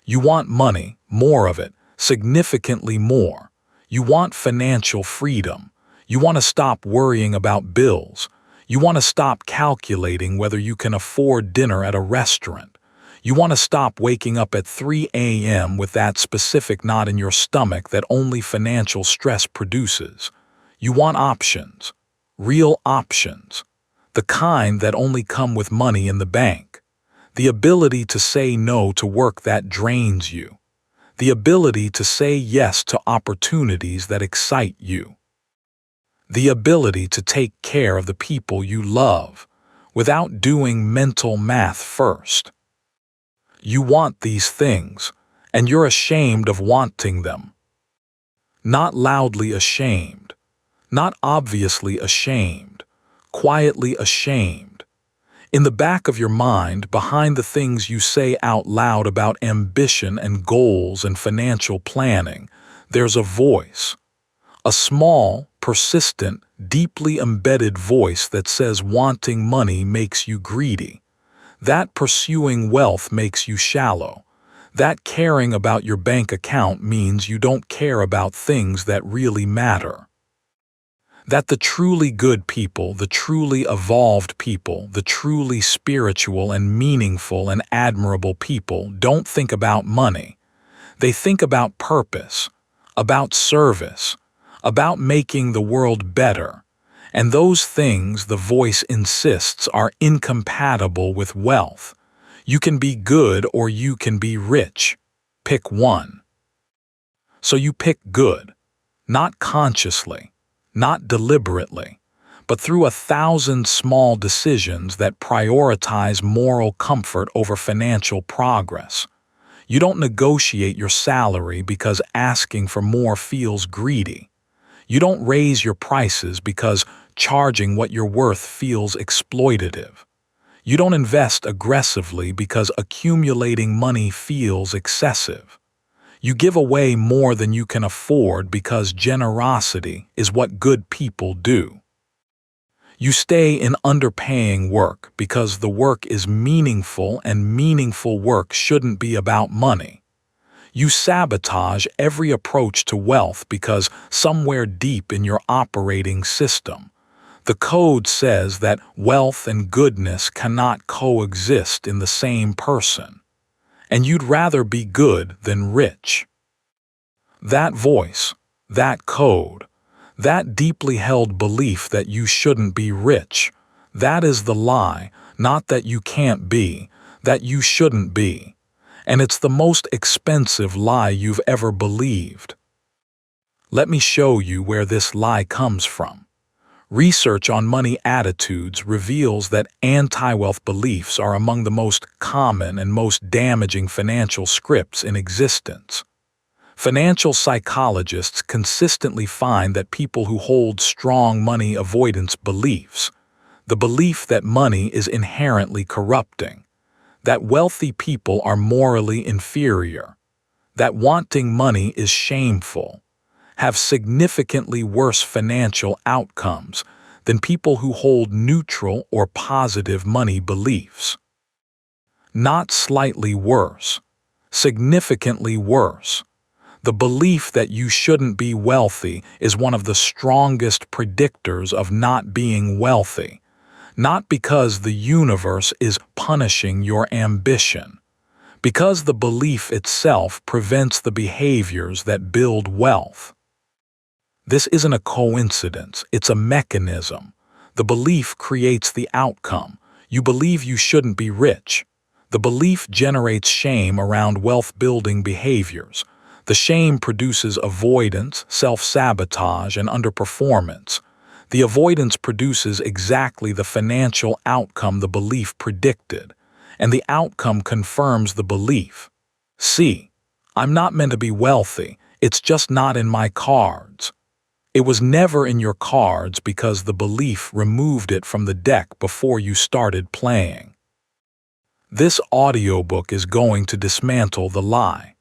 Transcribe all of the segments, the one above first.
You want money, more of it, significantly more. You want financial freedom. You want to stop worrying about bills. You want to stop calculating whether you can afford dinner at a restaurant. You want to stop waking up at 3 a.m. with that specific knot in your stomach that only financial stress produces. You want options. Real options. The kind that only come with money in the bank. The ability to say no to work that drains you. The ability to say yes to opportunities that excite you. The ability to take care of the people you love without doing mental math first. You want these things, and you're ashamed of wanting them. Not loudly ashamed, not obviously ashamed, quietly ashamed. In the back of your mind, behind the things you say out loud about ambition and goals and financial planning, there's a voice. A small, persistent, deeply embedded voice that says wanting money makes you greedy. That pursuing wealth makes you shallow. That caring about your bank account means you don't care about things that really matter. That the truly good people, the truly evolved people, the truly spiritual and meaningful and admirable people don't think about money. They think about purpose, about service, about making the world better. And those things, the voice insists, are incompatible with wealth. You can be good or you can be rich. Pick one. So you pick good, not consciously, not deliberately, but through 1,000 small decisions that prioritize moral comfort over financial progress. You don't negotiate your salary because asking for more feels greedy. You don't raise your prices because charging what you're worth feels exploitative. You don't invest aggressively because accumulating money feels excessive. You give away more than you can afford because generosity is what good people do. You stay in underpaying work because the work is meaningful and meaningful work shouldn't be about money. You sabotage every approach to wealth because somewhere deep in your operating system, the code says that wealth and goodness cannot coexist in the same person, and you'd rather be good than rich. That voice, that code, that deeply held belief that you shouldn't be rich, that is the lie, not that you can't be, that you shouldn't be. And it's the most expensive lie you've ever believed. Let me show you where this lie comes from. Research on money attitudes reveals that anti-wealth beliefs are among the most common and most damaging financial scripts in existence. Financial psychologists consistently find that people who hold strong money avoidance beliefs, the belief that money is inherently corrupting, that wealthy people are morally inferior, that wanting money is shameful, have significantly worse financial outcomes than people who hold neutral or positive money beliefs. Not slightly worse, significantly worse. The belief that you shouldn't be wealthy is one of the strongest predictors of not being wealthy, not because the universe is punishing your ambition, because the belief itself prevents the behaviors that build wealth. This isn't a coincidence, it's a mechanism. The belief creates the outcome. You believe you shouldn't be rich. The belief generates shame around wealth-building behaviors. The shame produces avoidance, self-sabotage, and underperformance. The avoidance produces exactly the financial outcome the belief predicted, and the outcome confirms the belief. See, I'm not meant to be wealthy, it's just not in my cards. It was never in your cards because the belief removed it from the deck before you started playing. This audiobook is going to dismantle the lie.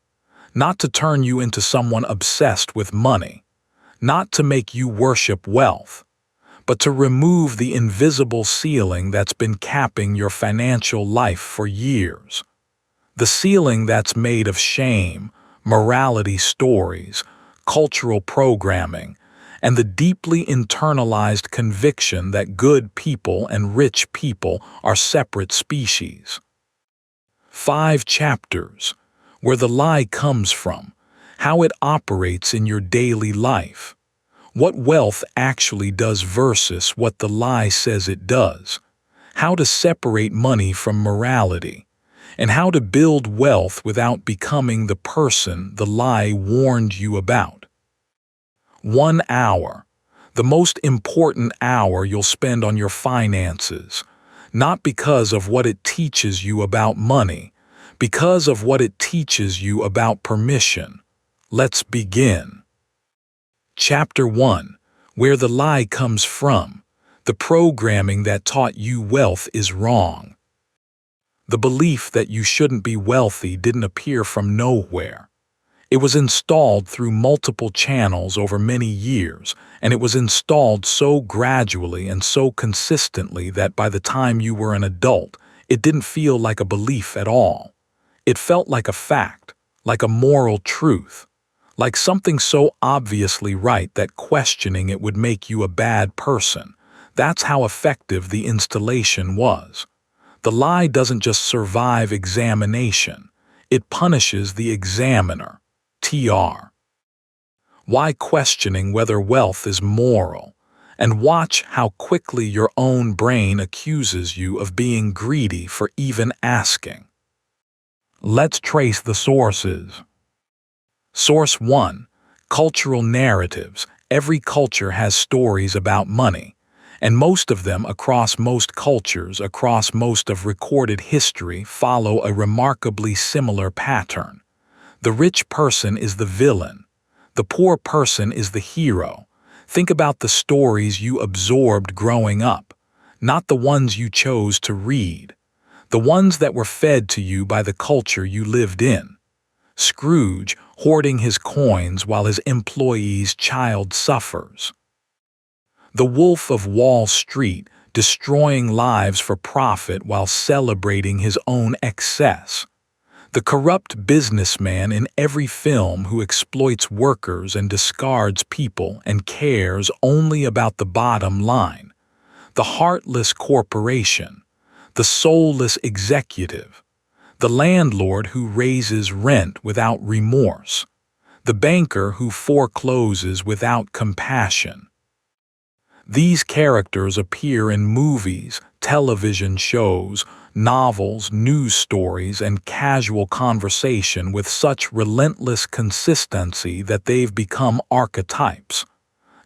Not to turn you into someone obsessed with money, not to make you worship wealth, but to remove the invisible ceiling that's been capping your financial life for years. The ceiling that's made of shame, morality stories, cultural programming, and the deeply internalized conviction that good people and rich people are separate species. 5 chapters, where the lie comes from, how it operates in your daily life, what wealth actually does versus what the lie says it does, how to separate money from morality, and how to build wealth without becoming the person the lie warned you about. 1 hour, the most important hour you'll spend on your finances, not because of what it teaches you about money, because of what it teaches you about permission. Let's begin. Chapter 1, Where the Lie Comes From, the programming that taught you wealth is wrong. The belief that you shouldn't be wealthy didn't appear from nowhere. It was installed through multiple channels over many years, and it was installed so gradually and so consistently that by the time you were an adult, it didn't feel like a belief at all. It felt like a fact, like a moral truth, like something so obviously right that questioning it would make you a bad person. That's how effective the installation was. The lie doesn't just survive examination, it punishes the examiner. TR. Why questioning whether wealth is moral? And watch how quickly your own brain accuses you of being greedy for even asking. Let's trace the sources. Source 1. Cultural narratives. Every culture has stories about money, and most of them across most cultures, across most of recorded history, follow a remarkably similar pattern. The rich person is the villain. The poor person is the hero. Think about the stories you absorbed growing up, not the ones you chose to read, the ones that were fed to you by the culture you lived in. Scrooge hoarding his coins while his employee's child suffers. The Wolf of Wall Street destroying lives for profit while celebrating his own excess. The corrupt businessman in every film who exploits workers and discards people and cares only about the bottom line. The heartless corporation. The soulless executive. The landlord who raises rent without remorse. The banker who forecloses without compassion. These characters appear in movies, television shows, novels, news stories, and casual conversation with such relentless consistency that they've become archetypes.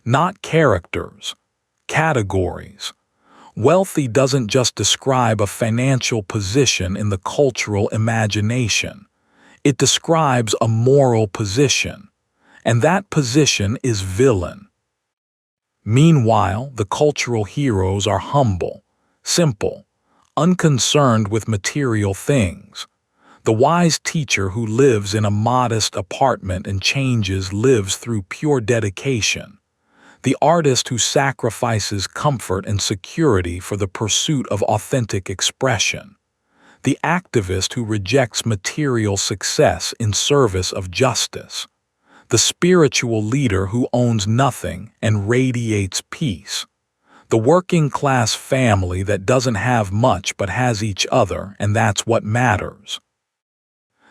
Not characters, categories. Wealthy doesn't just describe a financial position in the cultural imagination. It describes a moral position, and that position is villain. Meanwhile, the cultural heroes are humble, simple, unconcerned with material things. The wise teacher who lives in a modest apartment and changes lives through pure dedication. The artist who sacrifices comfort and security for the pursuit of authentic expression. The activist who rejects material success in service of justice. The spiritual leader who owns nothing and radiates peace. The working-class family that doesn't have much but has each other, and that's what matters.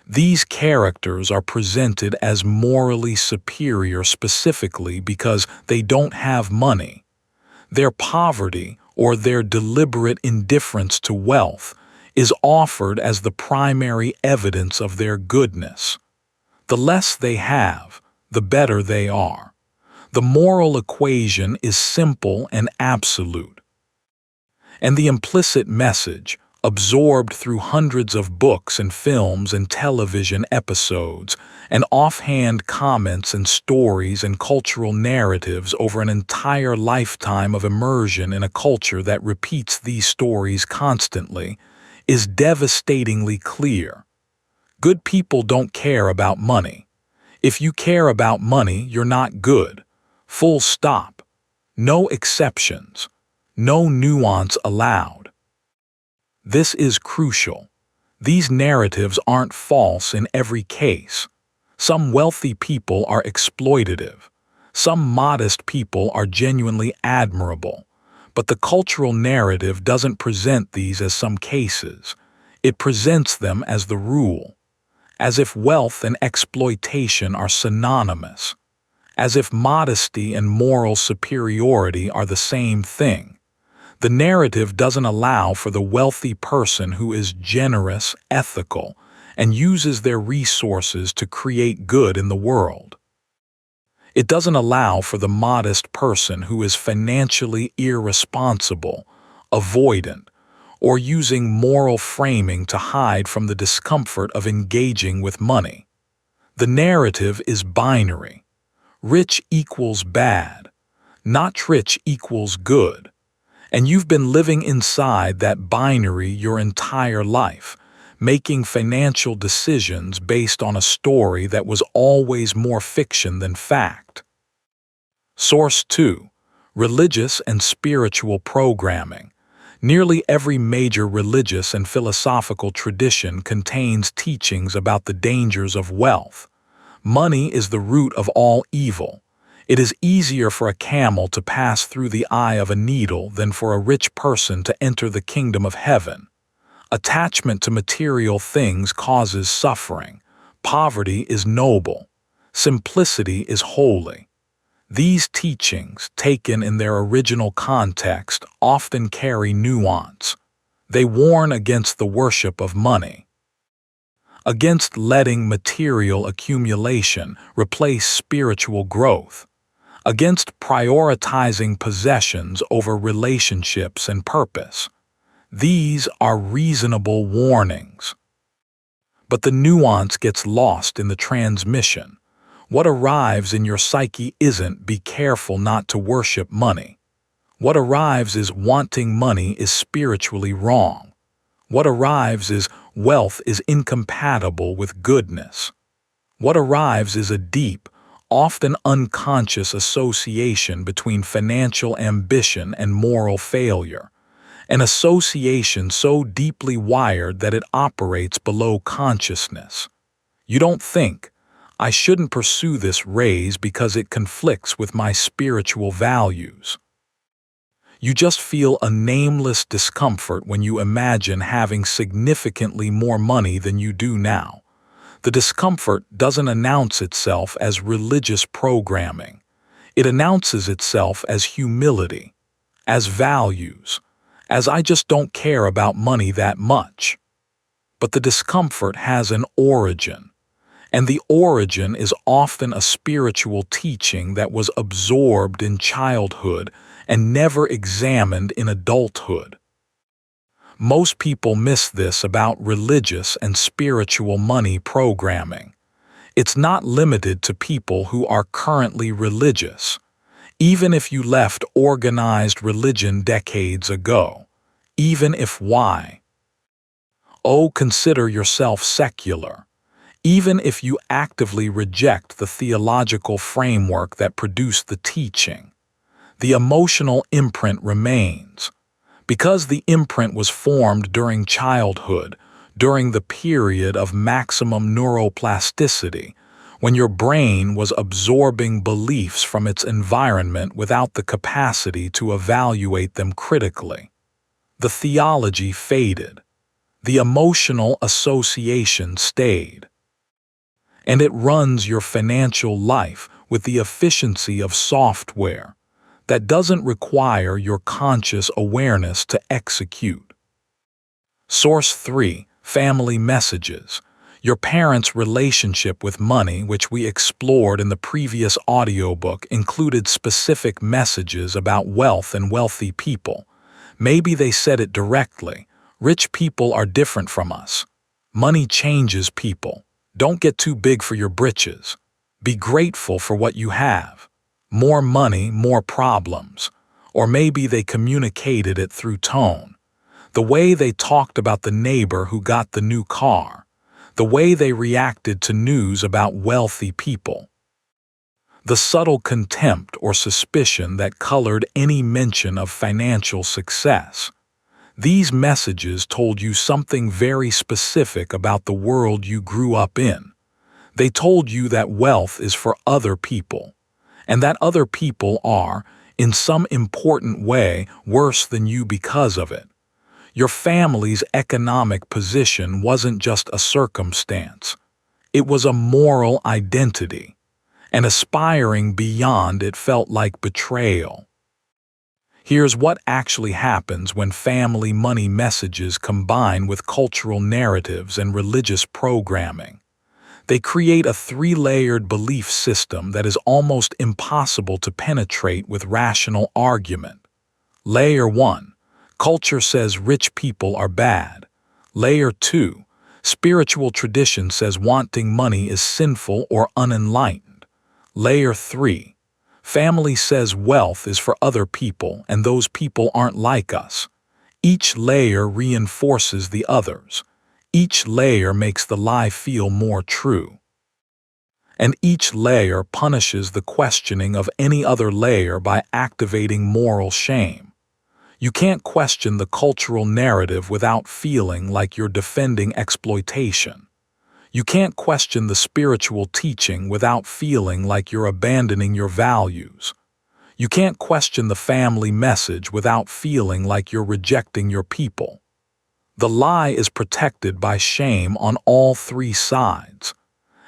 These characters are presented as morally superior specifically because they don't have money. Their poverty, or their deliberate indifference to wealth, is offered as the primary evidence of their goodness. The less they have, the better they are. The moral equation is simple and absolute. And the implicit message, absorbed through hundreds of books and films and television episodes, and offhand comments and stories and cultural narratives over an entire lifetime of immersion in a culture that repeats these stories constantly, is devastatingly clear. Good people don't care about money. If you care about money, you're not good. Full stop. No exceptions. No nuance allowed. This is crucial. These narratives aren't false in every case. Some wealthy people are exploitative. Some modest people are genuinely admirable. But the cultural narrative doesn't present these as some cases. It presents them as the rule, as if wealth and exploitation are synonymous, as if modesty and moral superiority are the same thing. The narrative doesn't allow for the wealthy person who is generous, ethical, and uses their resources to create good in the world. It doesn't allow for the modest person who is financially irresponsible, avoidant, or using moral framing to hide from the discomfort of engaging with money. The narrative is binary. Rich equals bad, not rich equals good. And you've been living inside that binary your entire life, making financial decisions based on a story that was always more fiction than fact. Source 2. Religious and spiritual programming. Nearly every major religious and philosophical tradition contains teachings about the dangers of wealth. Money is the root of all evil. It is easier for a camel to pass through the eye of a needle than for a rich person to enter the kingdom of heaven. Attachment to material things causes suffering. Poverty is noble. Simplicity is holy. These teachings, taken in their original context, often carry nuance. They warn against the worship of money, against letting material accumulation replace spiritual growth, against prioritizing possessions over relationships and purpose. These are reasonable warnings. But the nuance gets lost in the transmission. What arrives in your psyche isn't "be careful not to worship money." What arrives is wanting money is spiritually wrong. What arrives is wealth is incompatible with goodness. What arrives is a deep, often unconscious association between financial ambition and moral failure, an association so deeply wired that it operates below consciousness. You don't think, "I shouldn't pursue this raise because it conflicts with my spiritual values." You just feel a nameless discomfort when you imagine having significantly more money than you do now. The discomfort doesn't announce itself as religious programming. It announces itself as humility, as values, as "I just don't care about money that much." But the discomfort has an origin, and the origin is often a spiritual teaching that was absorbed in childhood and never examined in adulthood. Most people miss this about religious and spiritual money programming. It's not limited to people who are currently religious. Even if you left organized religion decades ago, even if why? Oh, consider yourself secular. Even if you actively reject the theological framework that produced the teaching, the emotional imprint remains. Because the imprint was formed during childhood, during the period of maximum neuroplasticity, when your brain was absorbing beliefs from its environment without the capacity to evaluate them critically. The theology faded. The emotional association stayed. And it runs your financial life with the efficiency of software that doesn't require your conscious awareness to execute. Source 3. Family messages. Your parents' relationship with money, which we explored in the previous audiobook, included specific messages about wealth and wealthy people. Maybe they said it directly. "Rich people are different from us. Money changes people. Don't get too big for your britches. Be grateful for what you have. More money, more problems." Or maybe they communicated it through tone. The way they talked about the neighbor who got the new car. The way they reacted to news about wealthy people. The subtle contempt or suspicion that colored any mention of financial success. These messages told you something very specific about the world you grew up in. They told you that wealth is for other people, and that other people are, in some important way, worse than you because of it. Your family's economic position wasn't just a circumstance. It was a moral identity, and aspiring beyond it felt like betrayal. Here's what actually happens when family money messages combine with cultural narratives and religious programming. They create a three-layered belief system that is almost impossible to penetrate with rational argument. Layer 1. Culture says rich people are bad. Layer 2. Spiritual tradition says wanting money is sinful or unenlightened. Layer 3. Family says wealth is for other people and those people aren't like us. Each layer reinforces the others. Each layer makes the lie feel more true. And each layer punishes the questioning of any other layer by activating moral shame. You can't question the cultural narrative without feeling like you're defending exploitation. You can't question the spiritual teaching without feeling like you're abandoning your values. You can't question the family message without feeling like you're rejecting your people. The lie is protected by shame on all three sides.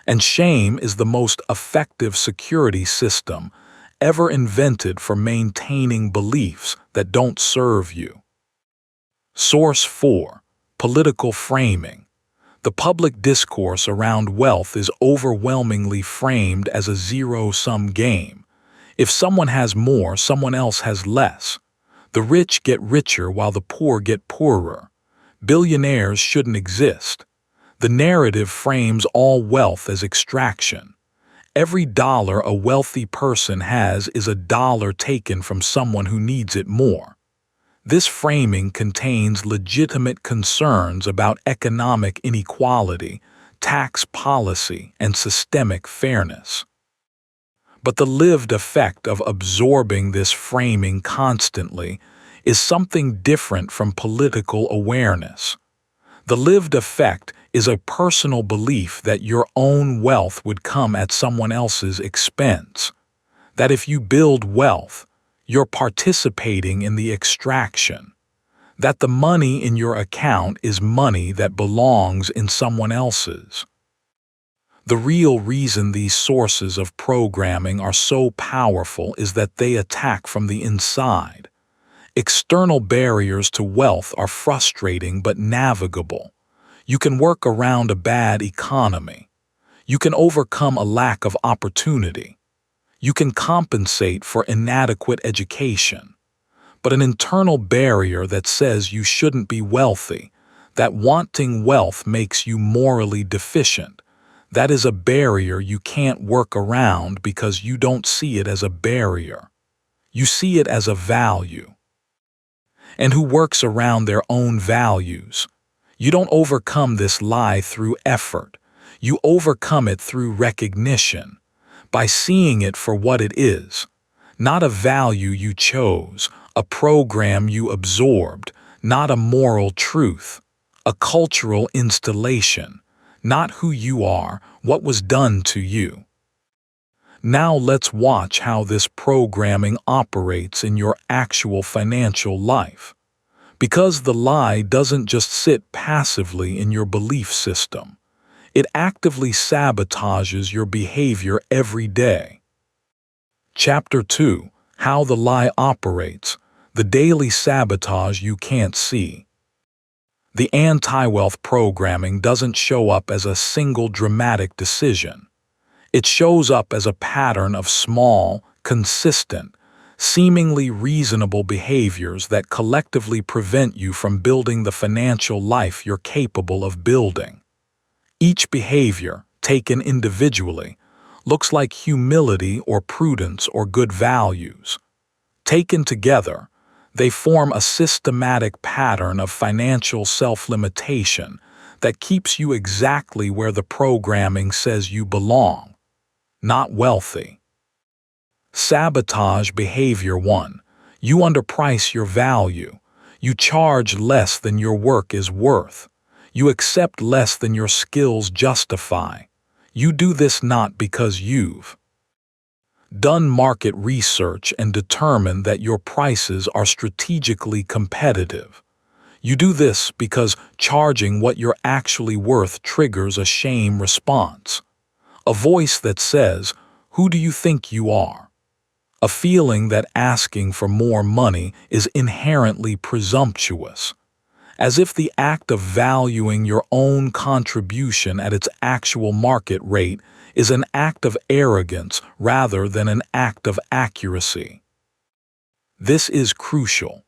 And shame is the most effective security system ever invented for maintaining beliefs that don't serve you. Source 4. Political framing. The public discourse around wealth is overwhelmingly framed as a zero-sum game. If someone has more, someone else has less. The rich get richer while the poor get poorer. Billionaires shouldn't exist. The narrative frames all wealth as extraction. Every dollar a wealthy person has is a dollar taken from someone who needs it more. This framing contains legitimate concerns about economic inequality, tax policy, and systemic fairness. But the lived effect of absorbing this framing constantly is something different from political awareness. The lived effect is a personal belief that your own wealth would come at someone else's expense. That if you build wealth, you're participating in the extraction. That the money in your account is money that belongs in someone else's. The real reason these sources of programming are so powerful is that they attack from the inside. External barriers to wealth are frustrating but navigable. You can work around a bad economy. You can overcome a lack of opportunity. You can compensate for inadequate education. But an internal barrier that says you shouldn't be wealthy, that wanting wealth makes you morally deficient, that is a barrier you can't work around because you don't see it as a barrier. You see it as a value. And who works around their own values? You don't overcome this lie through effort. You overcome it through recognition, by seeing it for what it is. Not a value you chose, a program you absorbed, not a moral truth, a cultural installation, not who you are, what was done to you. Now let's watch how this programming operates in your actual financial life. Because the lie doesn't just sit passively in your belief system. It actively sabotages your behavior every day. Chapter 2. How the lie operates. The daily sabotage you can't see. The anti-wealth programming doesn't show up as a single dramatic decision. It shows up as a pattern of small, consistent, seemingly reasonable behaviors that collectively prevent you from building the financial life you're capable of building. Each behavior, taken individually, looks like humility or prudence or good values. Taken together, they form a systematic pattern of financial self-limitation that keeps you exactly where the programming says you belong, not wealthy. Sabotage behavior 1. You underprice your value. You charge less than your work is worth. You accept less than your skills justify. You do this not because you've done market research and determined that your prices are strategically competitive. You do this because charging what you're actually worth triggers a shame response. A voice that says, "Who do you think you are?" A feeling that asking for more money is inherently presumptuous, as if the act of valuing your own contribution at its actual market rate is an act of arrogance rather than an act of accuracy. This is crucial.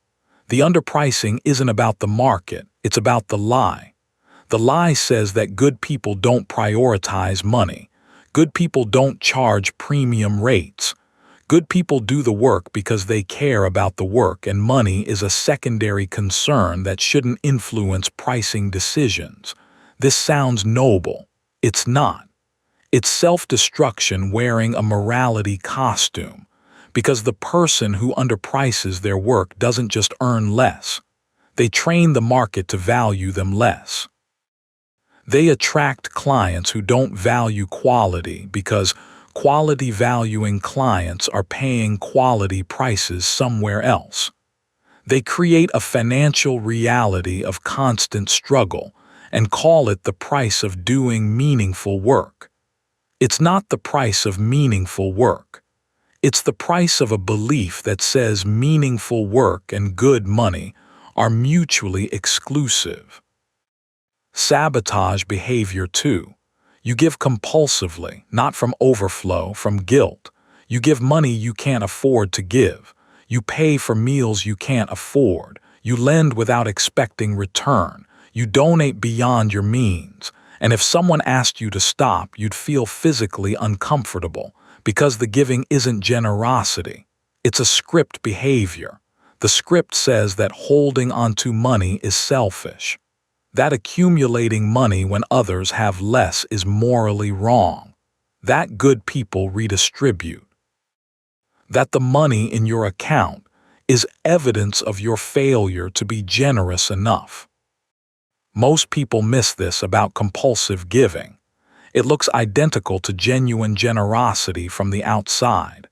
The underpricing isn't about the market, it's about the lie. The lie says that good people don't prioritize money. Good people don't charge premium rates. Good people do the work because they care about the work, and money is a secondary concern that shouldn't influence pricing decisions. This sounds noble. It's not. It's self-destruction wearing a morality costume, because the person who underprices their work doesn't just earn less. They train the market to value them less. They attract clients who don't value quality because quality-valuing clients are paying quality prices somewhere else. They create a financial reality of constant struggle and call it the price of doing meaningful work. It's not the price of meaningful work. It's the price of a belief that says meaningful work and good money are mutually exclusive. Sabotage behavior 2. You give compulsively, not from overflow, from guilt. You give money you can't afford to give. You pay for meals you can't afford. You lend without expecting return. You donate beyond your means. And if someone asked you to stop, you'd feel physically uncomfortable because the giving isn't generosity. It's a script behavior. The script says that holding onto money is selfish. That accumulating money when others have less is morally wrong. That good people redistribute. That the money in your account is evidence of your failure to be generous enough. Most people miss this about compulsive giving. It looks identical to genuine generosity from the outside.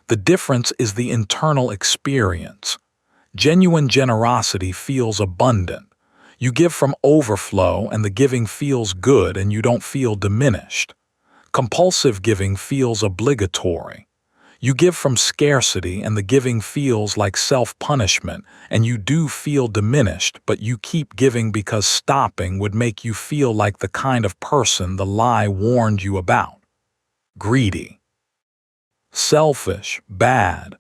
The difference is the internal experience. Genuine generosity feels abundant. You give from overflow and the giving feels good and you don't feel diminished. Compulsive giving feels obligatory. You give from scarcity and the giving feels like self-punishment, and you do feel diminished, but you keep giving because stopping would make you feel like the kind of person the lie warned you about. Greedy. Selfish, bad.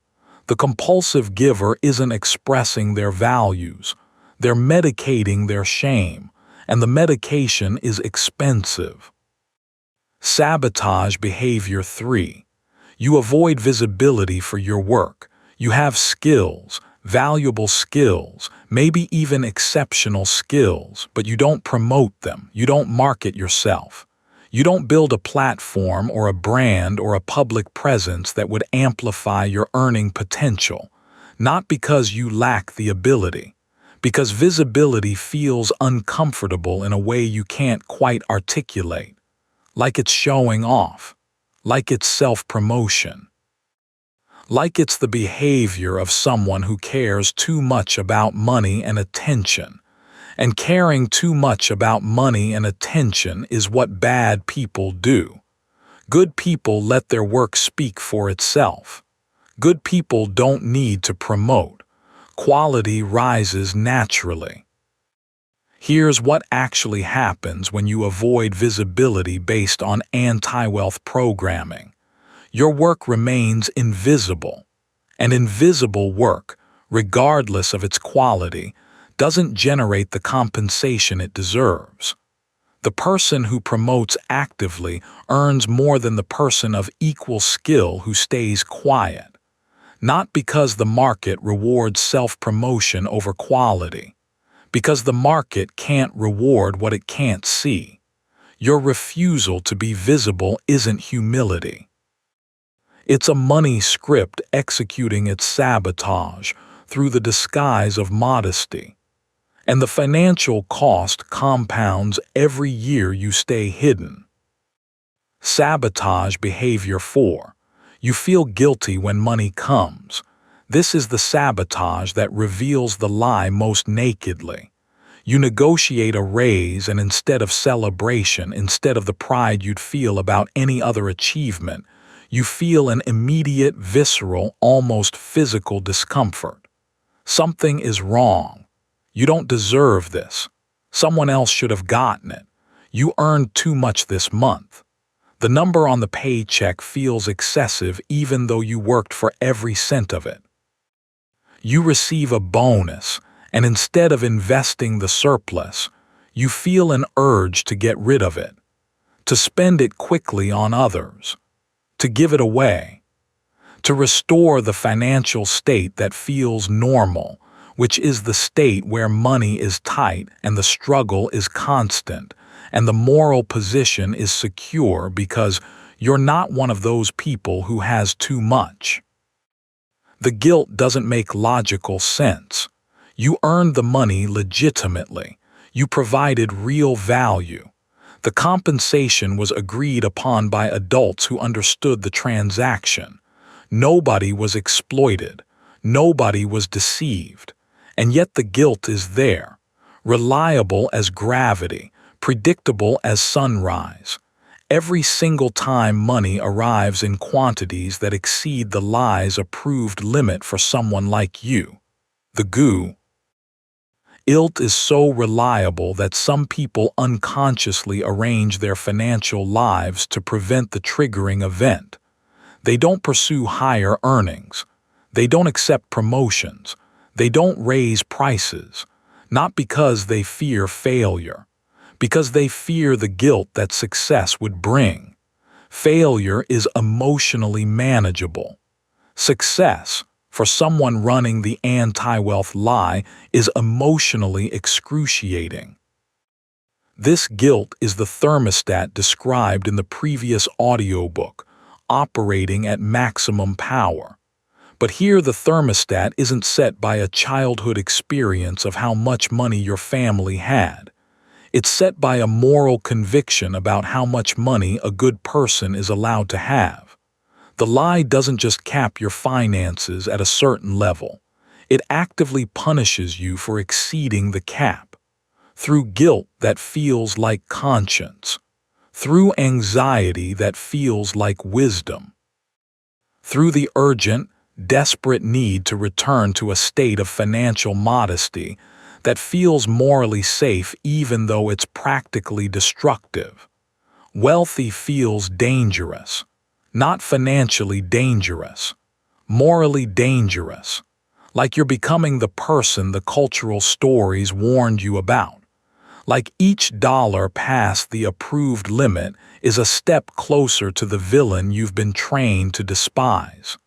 The compulsive giver isn't expressing their values. They're medicating their shame, and the medication is expensive. Sabotage behavior 3. You avoid visibility for your work. You have skills, valuable skills, maybe even exceptional skills, but you don't promote them. You don't market yourself. You don't build a platform or a brand or a public presence that would amplify your earning potential, not because you lack the ability, because visibility feels uncomfortable in a way you can't quite articulate, like it's showing off, like it's self-promotion, like it's the behavior of someone who cares too much about money and attention. And caring too much about money and attention is what bad people do. Good people let their work speak for itself. Good people don't need to promote. Quality rises naturally. Here's what actually happens when you avoid visibility based on anti-wealth programming. Your work remains invisible. And invisible work, regardless of its quality, doesn't generate the compensation it deserves. The person who promotes actively earns more than the person of equal skill who stays quiet, not because the market rewards self-promotion over quality, because the market can't reward what it can't see. Your refusal to be visible isn't humility. It's a money script executing its sabotage. through the disguise of modesty. And the financial cost compounds every year you stay hidden. Sabotage behavior 4. You feel guilty when money comes. This is the sabotage that reveals the lie most nakedly. You negotiate a raise, and instead of celebration, instead of the pride you'd feel about any other achievement, you feel an immediate, visceral, almost physical discomfort. Something is wrong. You don't deserve this. Someone else should have gotten it. You earned too much this month. The number on the paycheck feels excessive even though you worked for every cent of it. You receive a bonus, and instead of investing the surplus, you feel an urge to get rid of it, to spend it quickly on others, to give it away, to restore the financial state that feels normal, which is the state where money is tight and the struggle is constant, and the moral position is secure because you're not one of those people who has too much. The guilt doesn't make logical sense. You earned the money legitimately. You provided real value. The compensation was agreed upon by adults who understood the transaction. Nobody was exploited. Nobody was deceived. And yet the guilt is there, reliable as gravity, predictable as sunrise. Every single time money arrives in quantities that exceed the lie's approved limit for someone like you. The goo. Guilt is so reliable that some people unconsciously arrange their financial lives to prevent the triggering event. They don't pursue higher earnings. They don't accept promotions. They don't raise prices, not because they fear failure, because they fear the guilt that success would bring. Failure is emotionally manageable. Success, for someone running the anti-wealth lie, is emotionally excruciating. This guilt is the thermostat described in the previous audiobook, operating at maximum power. But here the thermostat isn't set by a childhood experience of how much money your family had. It's set by a moral conviction about how much money a good person is allowed to have. The lie doesn't just cap your finances at a certain level. It actively punishes you for exceeding the cap. Through guilt that feels like conscience. Through anxiety that feels like wisdom. Through the urgent, desperate need to return to a state of financial modesty that feels morally safe even though it's practically destructive. Wealthy feels dangerous, not financially dangerous, morally dangerous, like you're becoming the person the cultural stories warned you about, like each dollar past the approved limit is a step closer to the villain you've been trained to despise.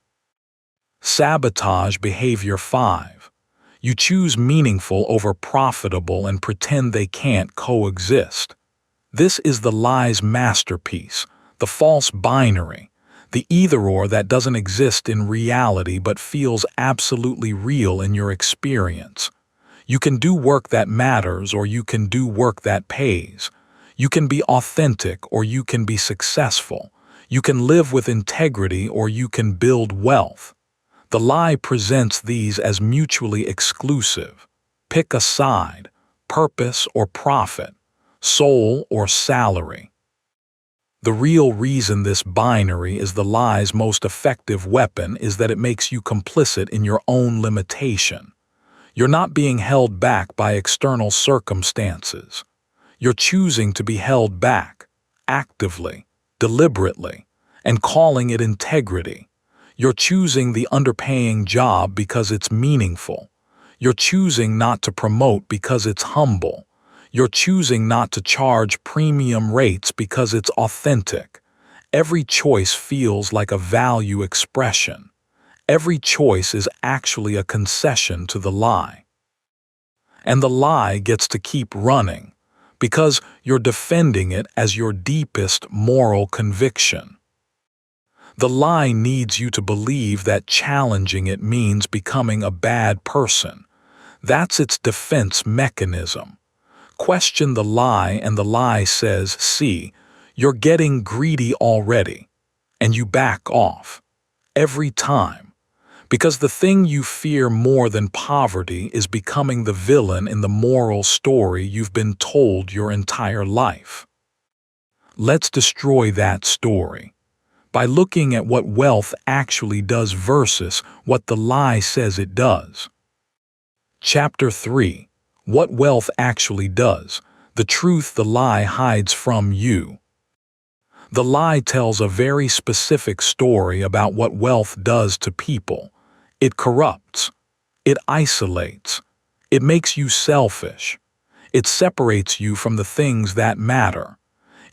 Sabotage behavior 5. You choose meaningful over profitable and pretend they can't coexist. This is the lie's masterpiece, the false binary, the either-or that doesn't exist in reality but feels absolutely real in your experience. You can do work that matters or you can do work that pays. You can be authentic or you can be successful. You can live with integrity or you can build wealth. The lie presents these as mutually exclusive. Pick a side, purpose or profit, soul or salary. The real reason this binary is the lie's most effective weapon is that it makes you complicit in your own limitation. You're not being held back by external circumstances. You're choosing to be held back, actively, deliberately, and calling it integrity. You're choosing the underpaying job because it's meaningful. You're choosing not to promote because it's humble. You're choosing not to charge premium rates because it's authentic. Every choice feels like a value expression. Every choice is actually a concession to the lie. And the lie gets to keep running because you're defending it as your deepest moral conviction. The lie needs you to believe that challenging it means becoming a bad person. That's its defense mechanism. Question the lie and the lie says, "See, you're getting greedy already," and you back off. Every time. Because the thing you fear more than poverty is becoming the villain in the moral story you've been told your entire life. Let's destroy that story by looking at what wealth actually does versus what the lie says it does. Chapter 3. What wealth actually does, the truth the lie hides from you. The lie tells a very specific story about what wealth does to people. It corrupts. It isolates. It makes you selfish. It separates you from the things that matter.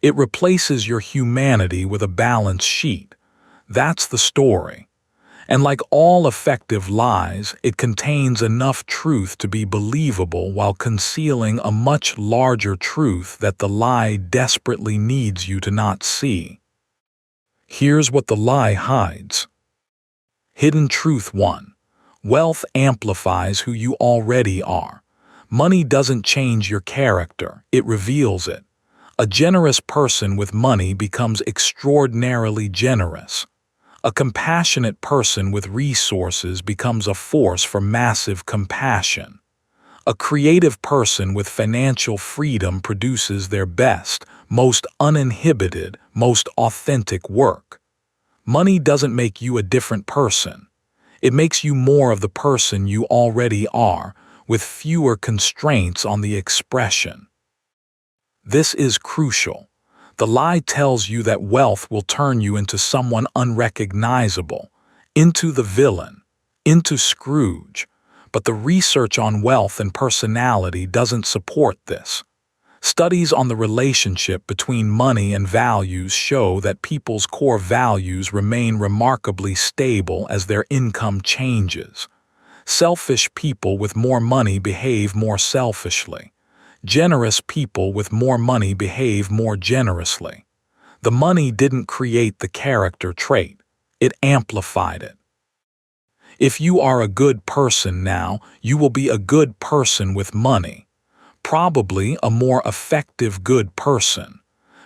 It replaces your humanity with a balance sheet. That's the story. And like all effective lies, it contains enough truth to be believable while concealing a much larger truth that the lie desperately needs you to not see. Here's what the lie hides. Hidden Truth 1. Wealth amplifies who you already are. Money doesn't change your character, it reveals it. A generous person with money becomes extraordinarily generous. A compassionate person with resources becomes a force for massive compassion. A creative person with financial freedom produces their best, most uninhibited, most authentic work. Money doesn't make you a different person. It makes you more of the person you already are, with fewer constraints on the expression. This is crucial. The lie tells you that wealth will turn you into someone unrecognizable, into the villain, into Scrooge. But the research on wealth and personality doesn't support this. Studies on the relationship between money and values show that people's core values remain remarkably stable as their income changes. Selfish people with more money behave more selfishly. Generous people with more money behave more generously. The money didn't create the character trait, it amplified it. If you are a good person now, you will be a good person with money. Probably a more effective good person,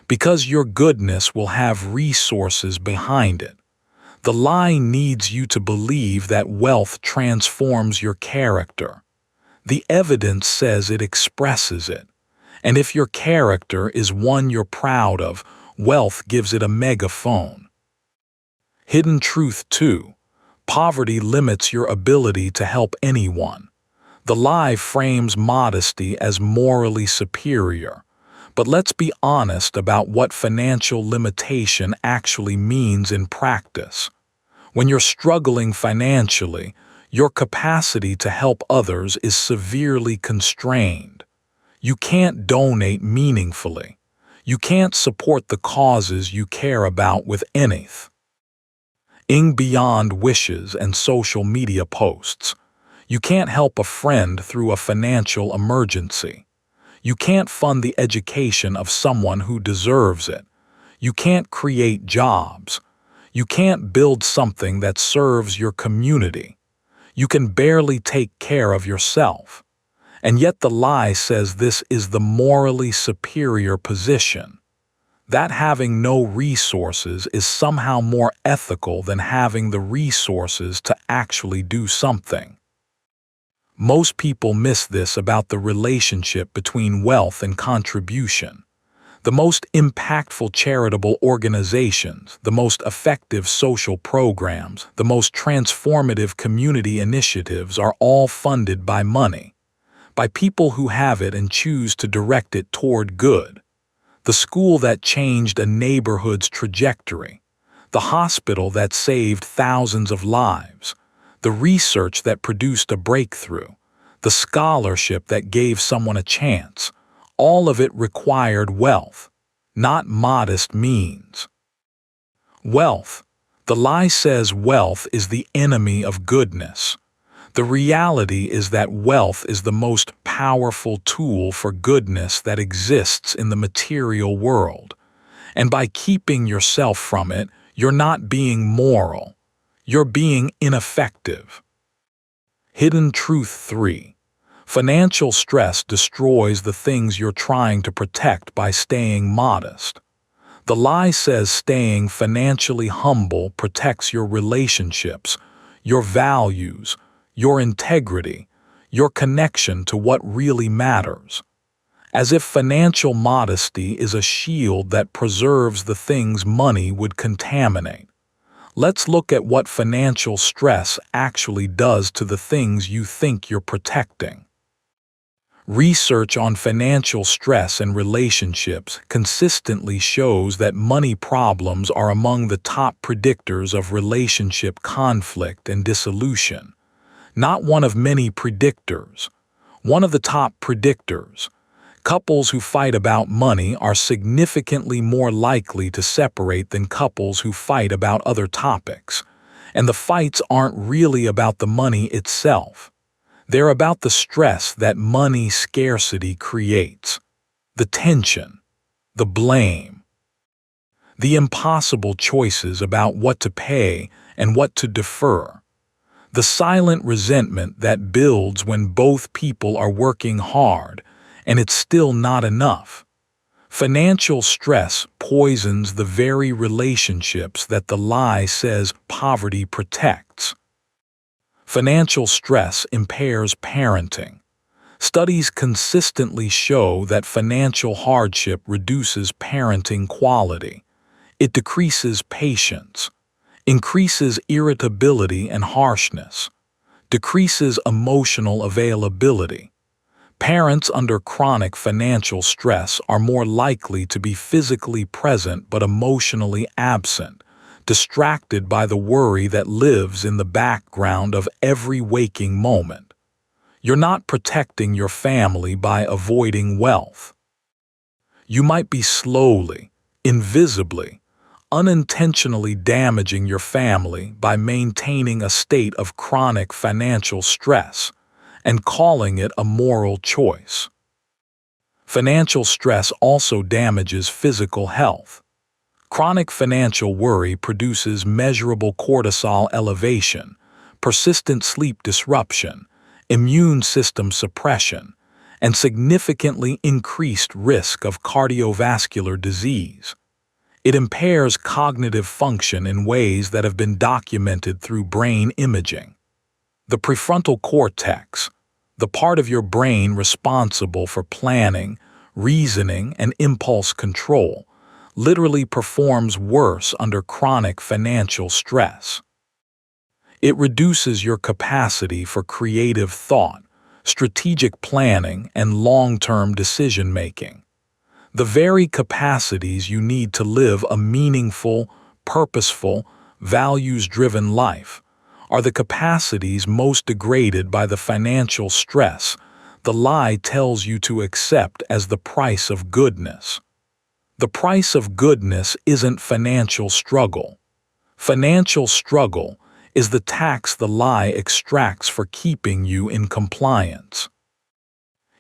because your goodness will have resources behind it. The lie needs you to believe that wealth transforms your character. The evidence says it expresses it. And if your character is one you're proud of, wealth gives it a megaphone. Hidden Truth 2. Poverty limits your ability to help anyone. The lie frames modesty as morally superior. But let's be honest about what financial limitation actually means in practice. When you're struggling financially, your capacity to help others is severely constrained. You can't donate meaningfully. You can't support the causes you care about with anything beyond wishes and social media posts. You can't help a friend through a financial emergency. You can't fund the education of someone who deserves it. You can't create jobs. You can't build something that serves your community. You can barely take care of yourself. And yet the lie says this is the morally superior position. That having no resources is somehow more ethical than having the resources to actually do something. Most people miss this about the relationship between wealth and contribution. The most impactful charitable organizations, the most effective social programs, the most transformative community initiatives are all funded by money, by people who have it and choose to direct it toward good. The school that changed a neighborhood's trajectory, the hospital that saved thousands of lives, the research that produced a breakthrough, the scholarship that gave someone a chance. All of it required wealth, not modest means. Wealth. The lie says wealth is the enemy of goodness. The reality is that wealth is the most powerful tool for goodness that exists in the material world. And by keeping yourself from it, You're not being moral. You're being ineffective. Hidden truth 3. Financial stress destroys the things you're trying to protect by staying modest. The lie says staying financially humble protects your relationships, your values, your integrity, your connection to what really matters. As if financial modesty is a shield that preserves the things money would contaminate. Let's look at what financial stress actually does to the things you think you're protecting. Research on financial stress and relationships consistently shows that money problems are among the top predictors of relationship conflict and dissolution. Not one of many predictors. One of the top predictors. Couples who fight about money are significantly more likely to separate than couples who fight about other topics. And the fights aren't really about the money itself. They're about the stress that money scarcity creates. The tension, the blame, the impossible choices about what to pay and what to defer. The silent resentment that builds when both people are working hard and it's still not enough. Financial stress poisons the very relationships that the lie says poverty protects. Financial stress impairs parenting. Studies consistently show that financial hardship reduces parenting quality. It decreases patience, increases irritability and harshness, decreases emotional availability. Parents under chronic financial stress are more likely to be physically present but emotionally absent, distracted by the worry that lives in the background of every waking moment. You're not protecting your family by avoiding wealth. You might be slowly, invisibly, unintentionally damaging your family by maintaining a state of chronic financial stress and calling it a moral choice. Financial stress also damages physical health. Chronic financial worry produces measurable cortisol elevation, persistent sleep disruption, immune system suppression, and significantly increased risk of cardiovascular disease. It impairs cognitive function in ways that have been documented through brain imaging. The prefrontal cortex, the part of your brain responsible for planning, reasoning, and impulse control, literally performs worse under chronic financial stress. It reduces your capacity for creative thought, strategic planning, and long-term decision-making. The very capacities you need to live a meaningful, purposeful, values-driven life are the capacities most degraded by the financial stress the lie tells you to accept as the price of goodness. The price of goodness isn't financial struggle. Financial struggle is the tax the lie extracts for keeping you in compliance.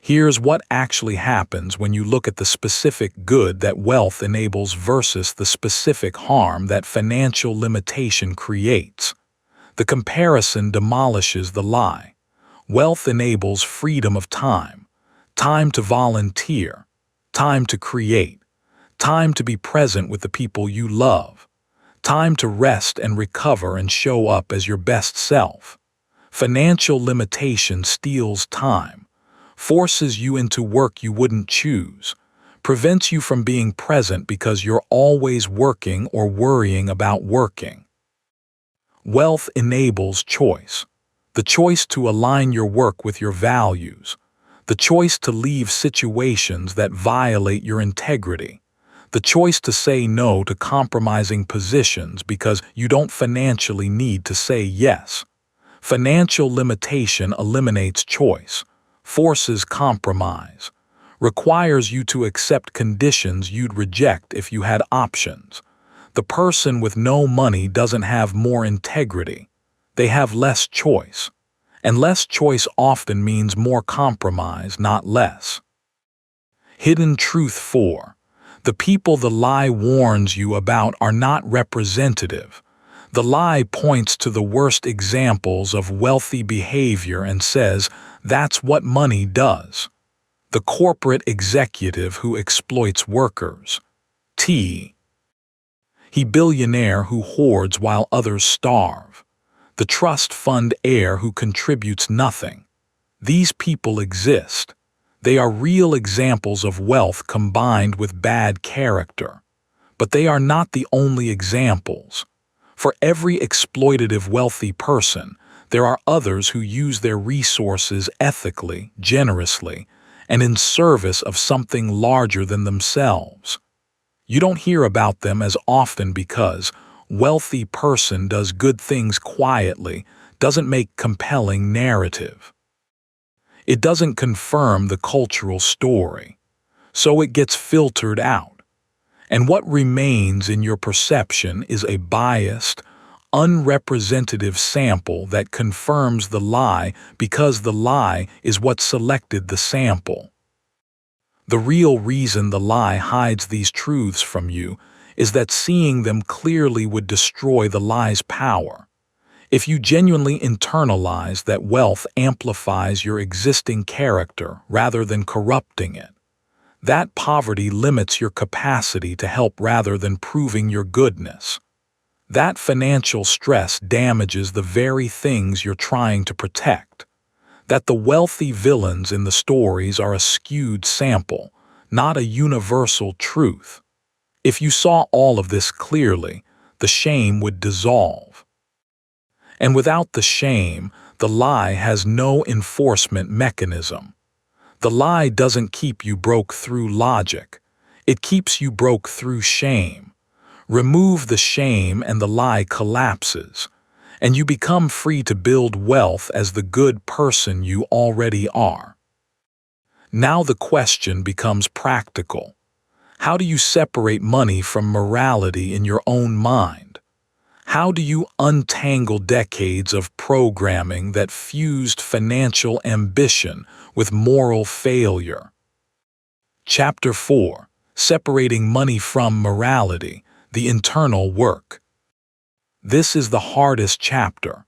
Here's what actually happens when you look at the specific good that wealth enables versus the specific harm that financial limitation creates. The comparison demolishes the lie. Wealth enables freedom of time, time to volunteer, time to create, time to be present with the people you love, time to rest and recover and show up as your best self. Financial limitation steals time, forces you into work you wouldn't choose, prevents you from being present because you're always working or worrying about working. Wealth enables choice. The choice to align your work with your values. The choice to leave situations that violate your integrity. The choice to say no to compromising positions because you don't financially need to say yes. Financial limitation eliminates choice, forces compromise, requires you to accept conditions you'd reject if you had options. The person with no money doesn't have more integrity. They have less choice. And less choice often means more compromise, not less. Hidden truth 4. The people the lie warns you about are not representative. The lie points to the worst examples of wealthy behavior and says, that's what money does. The corporate executive who exploits workers. He billionaire who hoards while others starve. The trust fund heir who contributes nothing. These people exist. They are real examples of wealth combined with bad character. But they are not the only examples. For every exploitative wealthy person, there are others who use their resources ethically, generously, and in service of something larger than themselves. You don't hear about them as often because wealthy person does good things quietly, doesn't make compelling narrative. It doesn't confirm the cultural story, so it gets filtered out. And what remains in your perception is a biased, unrepresentative sample that confirms the lie because the lie is what selected the sample. The real reason the lie hides these truths from you is that seeing them clearly would destroy the lie's power. If you genuinely internalize that wealth amplifies your existing character rather than corrupting it, that poverty limits your capacity to help rather than proving your goodness. That financial stress damages the very things you're trying to protect. That the wealthy villains in the stories are a skewed sample, not a universal truth. If you saw all of this clearly, the shame would dissolve. And without the shame, the lie has no enforcement mechanism. The lie doesn't keep you broke through logic. It keeps you broke through shame. Remove the shame and the lie collapses, and you become free to build wealth as the good person you already are. Now the question becomes practical. How do you separate money from morality in your own mind? How do you untangle decades of programming that fused financial ambition with moral failure? Chapter 4. Separating Money from Morality, the Internal Work. This is the hardest chapter,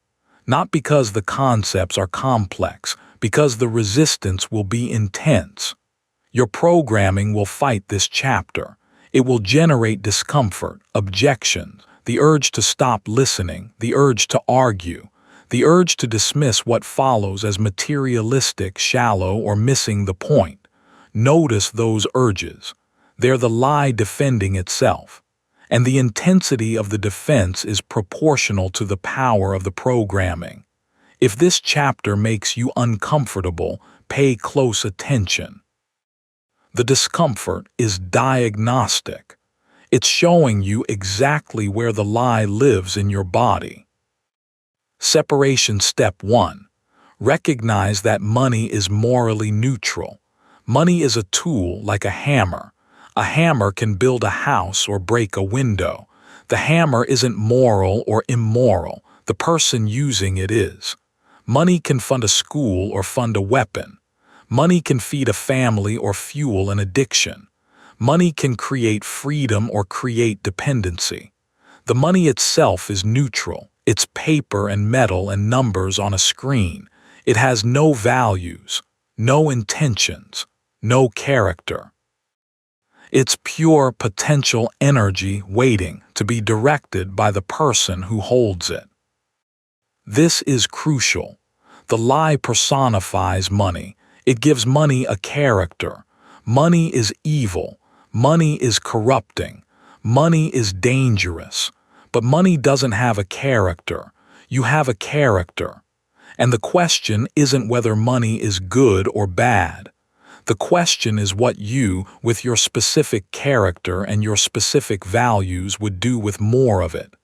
not because the concepts are complex, because the resistance will be intense. Your programming will fight this chapter. It will generate discomfort, objections, the urge to stop listening, the urge to argue, the urge to dismiss what follows as materialistic, shallow, or missing the point. Notice those urges. They're the lie defending itself. And the intensity of the defense is proportional to the power of the programming. If this chapter makes you uncomfortable, pay close attention. The discomfort is diagnostic. It's showing you exactly where the lie lives in your body. Separation Step 1. Recognize that money is morally neutral. Money is a tool like a hammer. A hammer can build a house or break a window. The hammer isn't moral or immoral. The person using it is. Money can fund a school or fund a weapon. Money can feed a family or fuel an addiction. Money can create freedom or create dependency. The money itself is neutral. It's paper and metal and numbers on a screen. It has no values, no intentions, no character. It's pure potential energy waiting to be directed by the person who holds it. This is crucial. The lie personifies money. It gives money a character. Money is evil. Money is corrupting. Money is dangerous. But money doesn't have a character. You have a character. And the question isn't whether money is good or bad. The question is what you, with your specific character and your specific values, would do with more of it.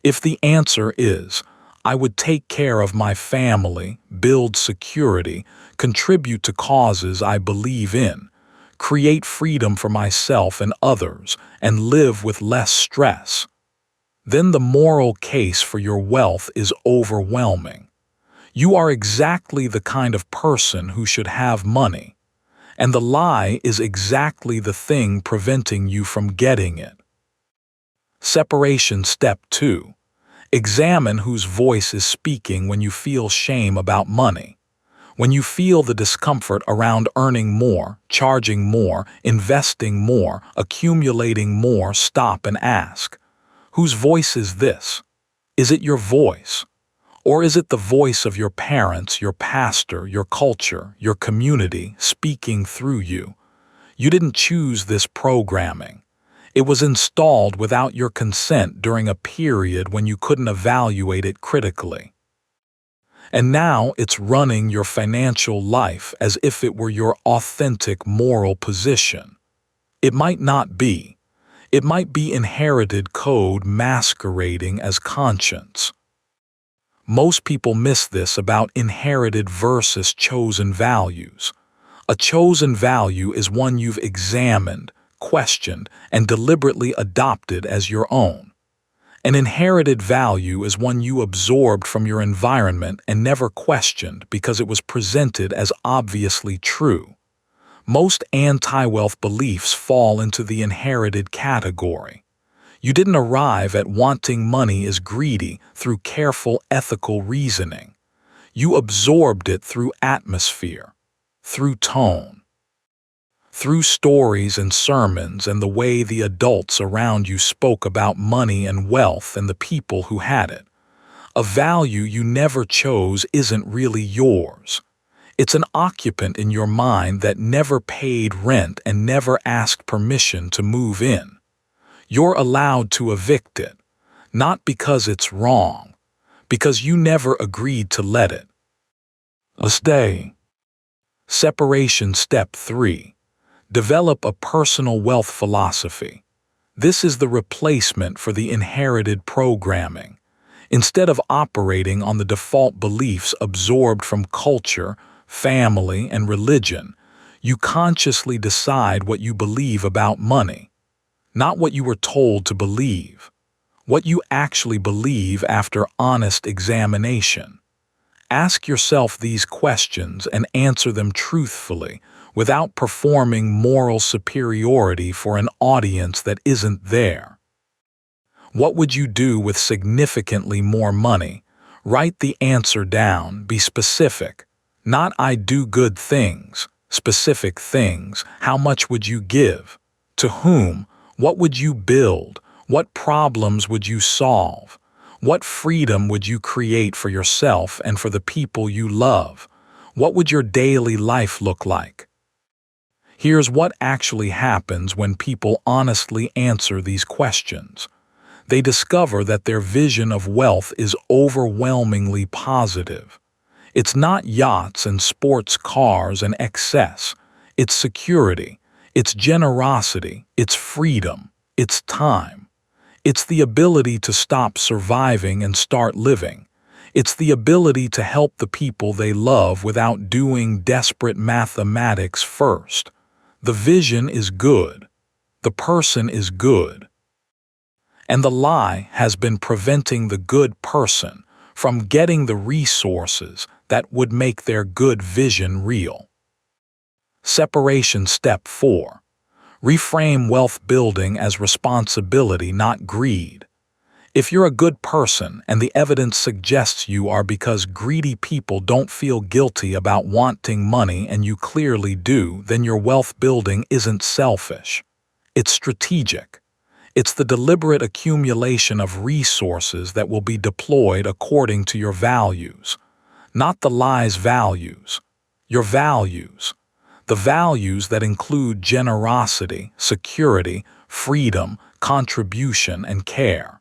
If the answer is, I would take care of my family, build security, contribute to causes I believe in, create freedom for myself and others, and live with less stress, then the moral case for your wealth is overwhelming. You are exactly the kind of person who should have money. And the lie is exactly the thing preventing you from getting it. Separation Step 2. Examine whose voice is speaking when you feel shame about money. When you feel the discomfort around earning more, charging more, investing more, accumulating more, stop and ask, whose voice is this? Is it your voice? Or is it the voice of your parents, your pastor, your culture, your community speaking through you? You didn't choose this programming. It was installed without your consent during a period when you couldn't evaluate it critically. And now it's running your financial life as if it were your authentic moral position. It might not be. It might be inherited code masquerading as conscience. Most people miss this about inherited versus chosen values. A chosen value is one you've examined, questioned, and deliberately adopted as your own. An inherited value is one you absorbed from your environment and never questioned because it was presented as obviously true. Most anti-wealth beliefs fall into the inherited category. You didn't arrive at wanting money as greedy through careful ethical reasoning. You absorbed it through atmosphere, through tone, through stories and sermons and the way the adults around you spoke about money and wealth and the people who had it. A value you never chose isn't really yours. It's an occupant in your mind that never paid rent and never asked permission to move in. You're allowed to evict it, not because it's wrong, because you never agreed to let it. Stay. Separation Step 3. Develop a personal wealth philosophy. This is the replacement for the inherited programming. Instead of operating on the default beliefs absorbed from culture, family, and religion, you consciously decide what you believe about money. Not what you were told to believe. What you actually believe after honest examination. Ask yourself these questions and answer them truthfully, without performing moral superiority for an audience that isn't there. What would you do with significantly more money? Write the answer down, be specific. Not I do good things, specific things. How much would you give? To whom? What would you build? What problems would you solve? What freedom would you create for yourself and for the people you love? What would your daily life look like? Here's what actually happens when people honestly answer these questions. They discover that their vision of wealth is overwhelmingly positive. It's not yachts and sports cars and excess. It's security. It's generosity. It's freedom. It's time. It's the ability to stop surviving and start living. It's the ability to help the people they love without doing desperate mathematics first. The vision is good. The person is good. And the lie has been preventing the good person from getting the resources that would make their good vision real. Separation Step 4. Reframe wealth building as responsibility, not greed. If you're a good person and the evidence suggests you are because greedy people don't feel guilty about wanting money and you clearly do, then your wealth building isn't selfish. It's strategic. It's the deliberate accumulation of resources that will be deployed according to your values. Not the lie's values. Your values. The values that include generosity, security, freedom, contribution, and care.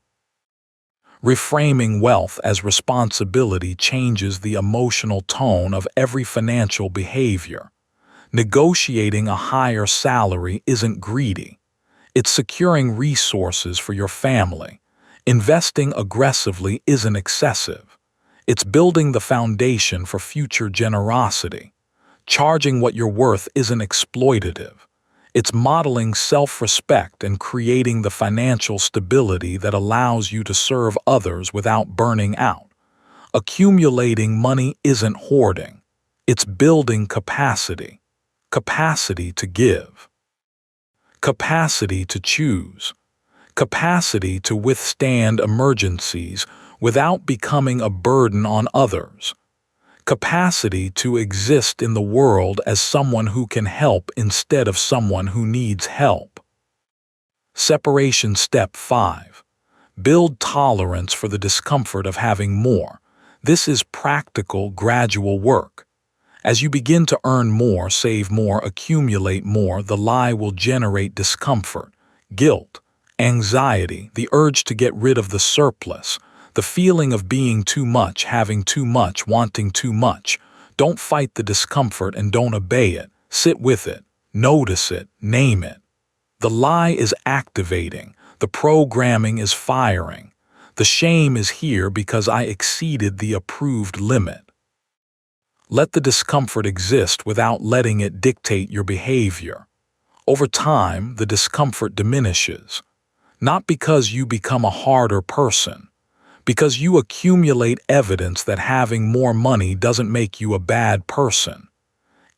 Reframing wealth as responsibility changes the emotional tone of every financial behavior. Negotiating a higher salary isn't greedy. It's securing resources for your family. Investing aggressively isn't excessive. It's building the foundation for future generosity. Charging what you're worth isn't exploitative. It's modeling self-respect and creating the financial stability that allows you to serve others without burning out. Accumulating money isn't hoarding. It's building capacity. capacity to give, capacity to choose, capacity to withstand emergencies without becoming a burden on others, capacity to exist in the world as someone who can help instead of someone who needs help. Separation Step 5. Build tolerance for the discomfort of having more. This is practical, gradual work. As you begin to earn more, save more, accumulate more, the lie will generate discomfort, guilt, anxiety, the urge to get rid of the surplus, the feeling of being too much, having too much, wanting too much. Don't fight the discomfort and don't obey it. Sit with it, notice it, name it. The lie is activating, the programming is firing. The shame is here because I exceeded the approved limit. Let the discomfort exist without letting it dictate your behavior. Over time, the discomfort diminishes. Not because you become a harder person, because you accumulate evidence that having more money doesn't make you a bad person.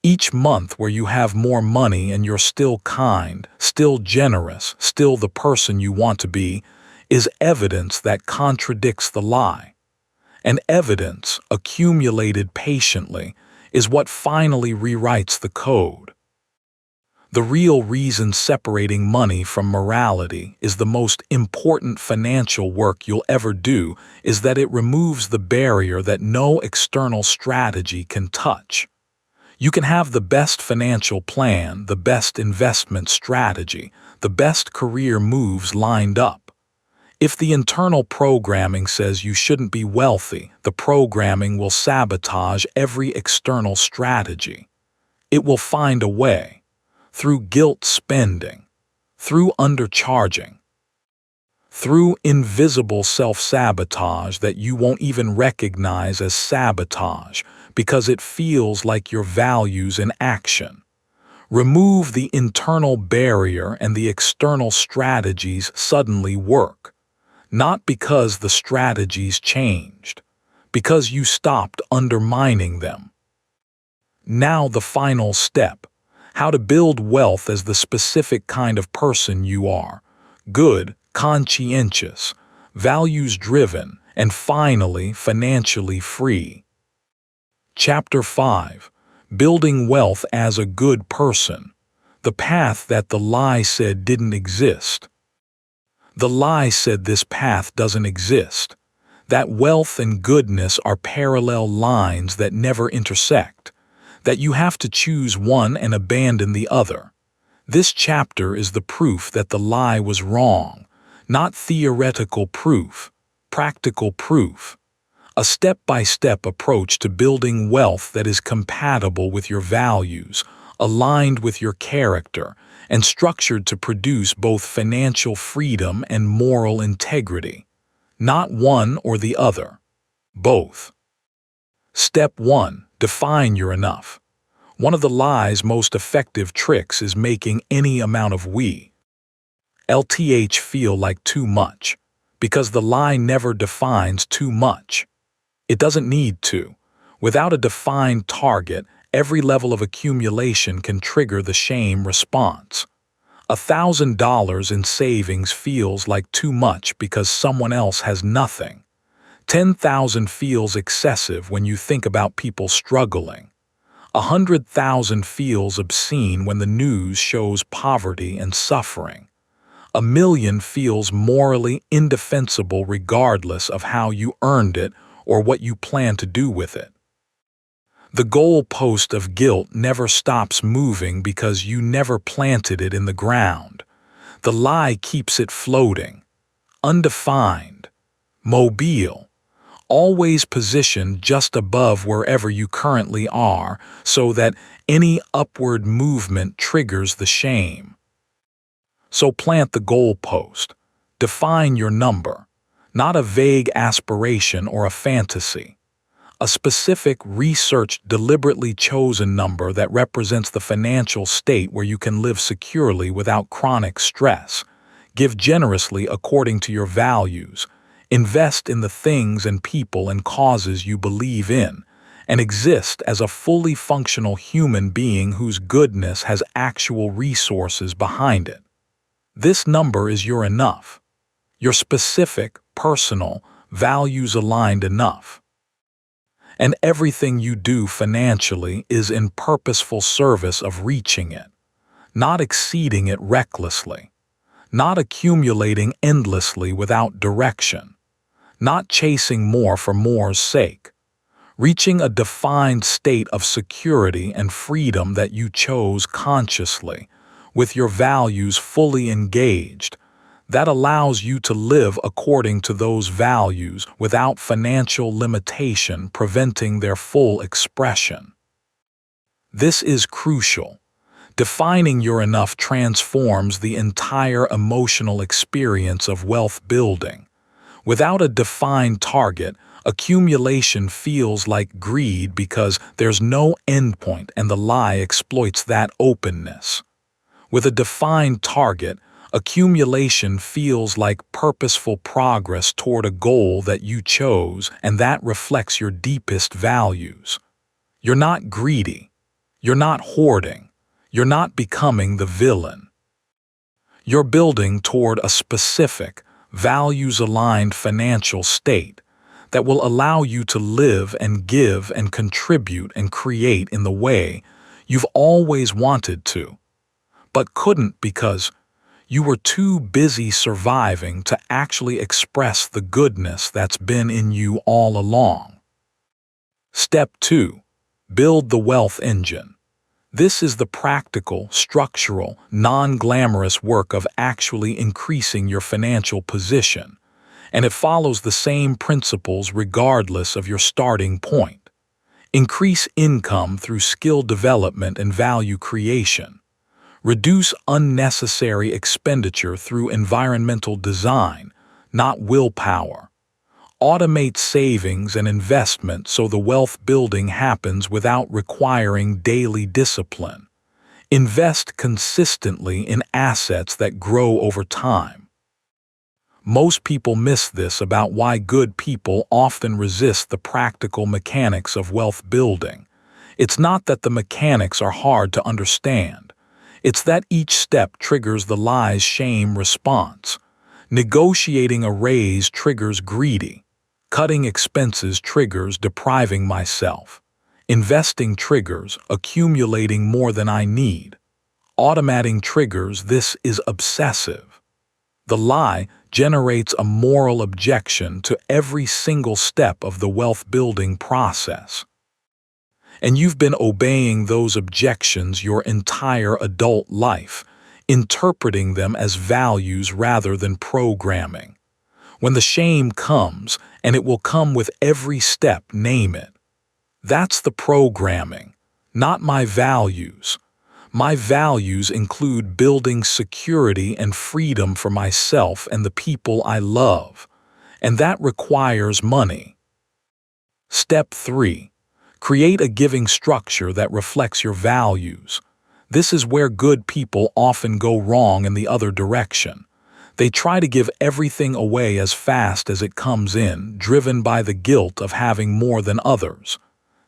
Each month where you have more money and you're still kind, still generous, still the person you want to be, is evidence that contradicts the lie. And evidence, accumulated patiently, is what finally rewrites the code. The real reason separating money from morality is the most important financial work you'll ever do is that it removes the barrier that no external strategy can touch. You can have the best financial plan, the best investment strategy, the best career moves lined up. If the internal programming says you shouldn't be wealthy, the programming will sabotage every external strategy. It will find a way, through guilt spending, through undercharging, through invisible self-sabotage that you won't even recognize as sabotage because it feels like your values in action. Remove the internal barrier and the external strategies suddenly work. Not because the strategies changed, because you stopped undermining them. Now the final step, how to build wealth as the specific kind of person you are. Good, conscientious, values-driven, and finally financially free. Chapter 5. Building wealth as a good person. The path that the lie said didn't exist. The lie said this path doesn't exist, that wealth and goodness are parallel lines that never intersect, that you have to choose one and abandon the other. This chapter is the proof that the lie was wrong, not theoretical proof, practical proof. A step-by-step approach to building wealth that is compatible with your values, aligned with your character, and structured to produce both financial freedom and moral integrity. Not one or the other. Both. Step 1. Define your enough. One of the lie's most effective tricks is making any amount of LTH feel like too much, because the lie never defines too much. It doesn't need to. Without a defined target, every level of accumulation can trigger the shame response. $1,000 in savings feels like too much because someone else has nothing. 10,000 feels excessive when you think about people struggling. 100,000 feels obscene when the news shows poverty and suffering. 1,000,000 feels morally indefensible regardless of how you earned it or what you plan to do with it. The goalpost of guilt never stops moving because you never planted it in the ground. The lie keeps it floating, undefined, mobile, always positioned just above wherever you currently are so that any upward movement triggers the shame. So plant the goalpost. Define your number, not a vague aspiration or a fantasy. A specific, researched, deliberately chosen number that represents the financial state where you can live securely without chronic stress. Give generously according to your values. Invest in the things and people and causes you believe in. and exist as a fully functional human being whose goodness has actual resources behind it. This number is your enough. Your specific, personal, values-aligned enough. And everything you do financially is in purposeful service of reaching it, not exceeding it recklessly, not accumulating endlessly without direction, not chasing more for more's sake, reaching a defined state of security and freedom that you chose consciously, with your values fully engaged, that allows you to live according to those values without financial limitation preventing their full expression. This is crucial. Defining your enough transforms the entire emotional experience of wealth building. Without a defined target, accumulation feels like greed because there's no endpoint, and the lie exploits that openness. With a defined target, accumulation feels like purposeful progress toward a goal that you chose, and that reflects your deepest values. You're not greedy. You're not hoarding. You're not becoming the villain. You're building toward a specific, values-aligned financial state that will allow you to live and give and contribute and create in the way you've always wanted to, but couldn't because you were too busy surviving to actually express the goodness that's been in you all along. Step 2. Build the wealth engine. This is the practical, structural, non-glamorous work of actually increasing your financial position, and it follows the same principles regardless of your starting point. Increase income through skill development and value creation. Reduce unnecessary expenditure through environmental design, not willpower. Automate savings and investment so the wealth building happens without requiring daily discipline. Invest consistently in assets that grow over time. Most people miss this about why good people often resist the practical mechanics of wealth building. It's not that the mechanics are hard to understand. It's that each step triggers the lie's shame response. Negotiating a raise triggers greedy. Cutting expenses triggers depriving myself. Investing triggers accumulating more than I need. Automating triggers this is obsessive. The lie generates a moral objection to every single step of the wealth-building process. And you've been obeying those objections your entire adult life, interpreting them as values rather than programming. When the shame comes, and it will come with every step, name it. That's the programming, not my values. My values include building security and freedom for myself and the people I love, and that requires money. Step 3. Create a giving structure that reflects your values. This is where good people often go wrong in the other direction. They try to give everything away as fast as it comes in, driven by the guilt of having more than others.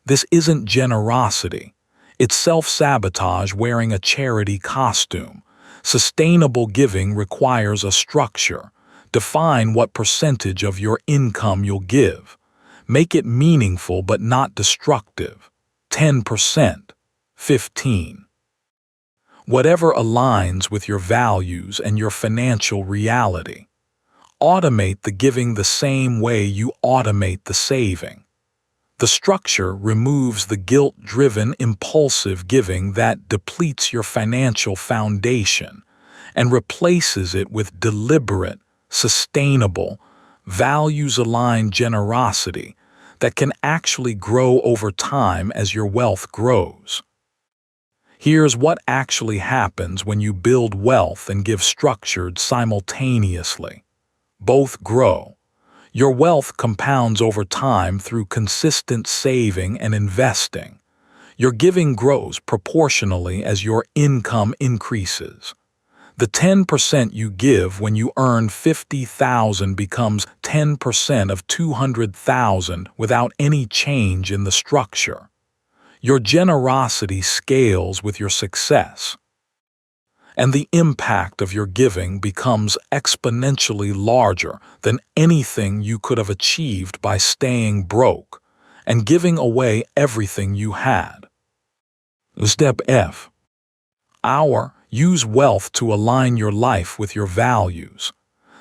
This isn't generosity. It's self-sabotage wearing a charity costume. Sustainable giving requires a structure. Define what percentage of your income you'll give. Make it meaningful but not destructive. 10%, 15%. Whatever aligns with your values and your financial reality. Automate the giving the same way you automate the saving. The structure removes the guilt-driven, impulsive giving that depletes your financial foundation and replaces it with deliberate, sustainable, values-aligned generosity that can actually grow over time as your wealth grows. Here's what actually happens when you build wealth and give structured simultaneously. Both grow. Your wealth compounds over time through consistent saving and investing. Your giving grows proportionally as your income increases. The 10% you give when you earn 50,000 becomes 10% of 200,000 without any change in the structure. Your generosity scales with your success, and the impact of your giving becomes exponentially larger than anything you could have achieved by staying broke and giving away everything you had. Step F. Use wealth to align your life with your values.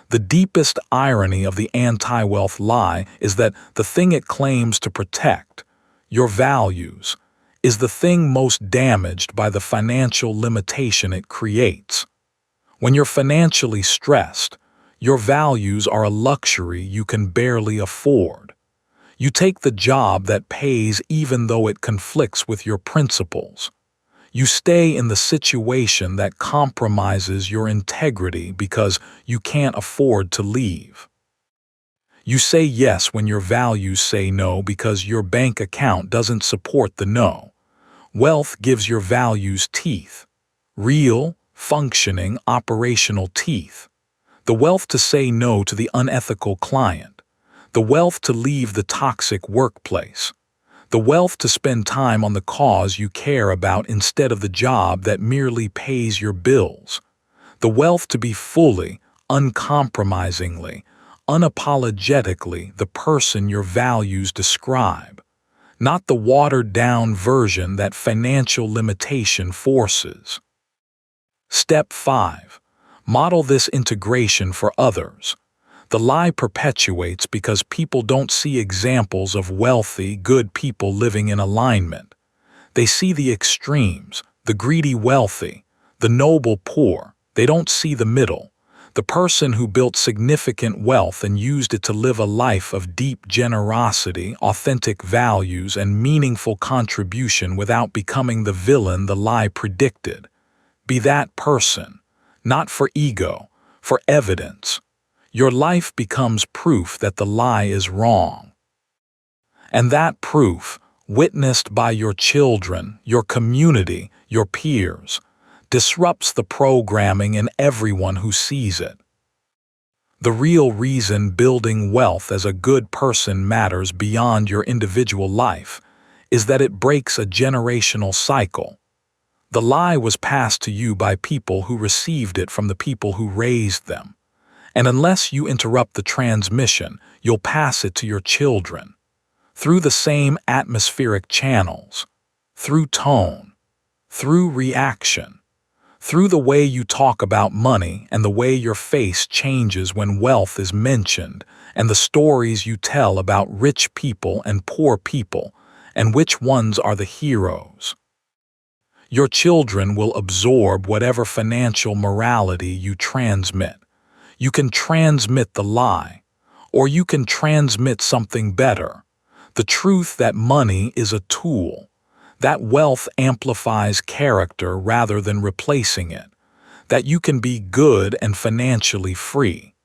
The deepest irony of the anti-wealth lie is that the thing it claims to protect, your values, is the thing most damaged by the financial limitation it creates. When you're financially stressed, your values are a luxury you can barely afford. You take the job that pays even though it conflicts with your principles. You stay in the situation that compromises your integrity because you can't afford to leave. You say yes when your values say no because your bank account doesn't support the no. Wealth gives your values teeth. Real, functioning, operational teeth. The wealth to say no to the unethical client. The wealth to leave the toxic workplace. The wealth to spend time on the cause you care about instead of the job that merely pays your bills. The wealth to be fully, uncompromisingly, unapologetically the person your values describe, not the watered-down version that financial limitation forces. Step 5. Model this integration for others. The lie perpetuates because people don't see examples of wealthy, good people living in alignment. They see the extremes, the greedy wealthy, the noble poor. They don't see the middle, the person who built significant wealth and used it to live a life of deep generosity, authentic values, and meaningful contribution without becoming the villain the lie predicted. Be that person, not for ego, for evidence. Your life becomes proof that the lie is wrong. And that proof, witnessed by your children, your community, your peers, disrupts the programming in everyone who sees it. The real reason building wealth as a good person matters beyond your individual life is that it breaks a generational cycle. The lie was passed to you by people who received it from the people who raised them. And unless you interrupt the transmission, you'll pass it to your children. Through the same atmospheric channels, through tone, through reaction, through the way you talk about money and the way your face changes when wealth is mentioned, and the stories you tell about rich people and poor people, and which ones are the heroes. Your children will absorb whatever financial morality you transmit. You can transmit the lie, or you can transmit something better, the truth that money is a tool, that wealth amplifies character rather than replacing it, that you can be good and financially free,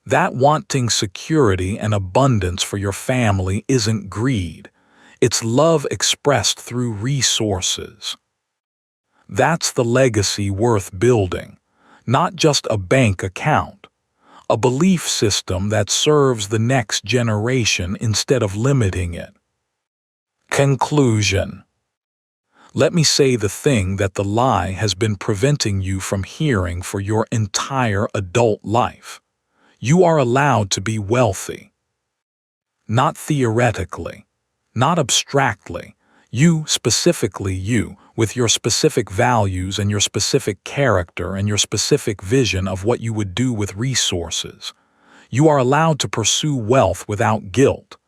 that wanting security and abundance for your family isn't greed, it's love expressed through resources. That's the legacy worth building, not just a bank account. A belief system that serves the next generation instead of limiting it. Conclusion. Let me say the thing that the lie has been preventing you from hearing for your entire adult life. You are allowed to be wealthy. Not theoretically, not abstractly. You, specifically you, with your specific values and your specific character and your specific vision of what you would do with resources. You are allowed to pursue wealth without guilt.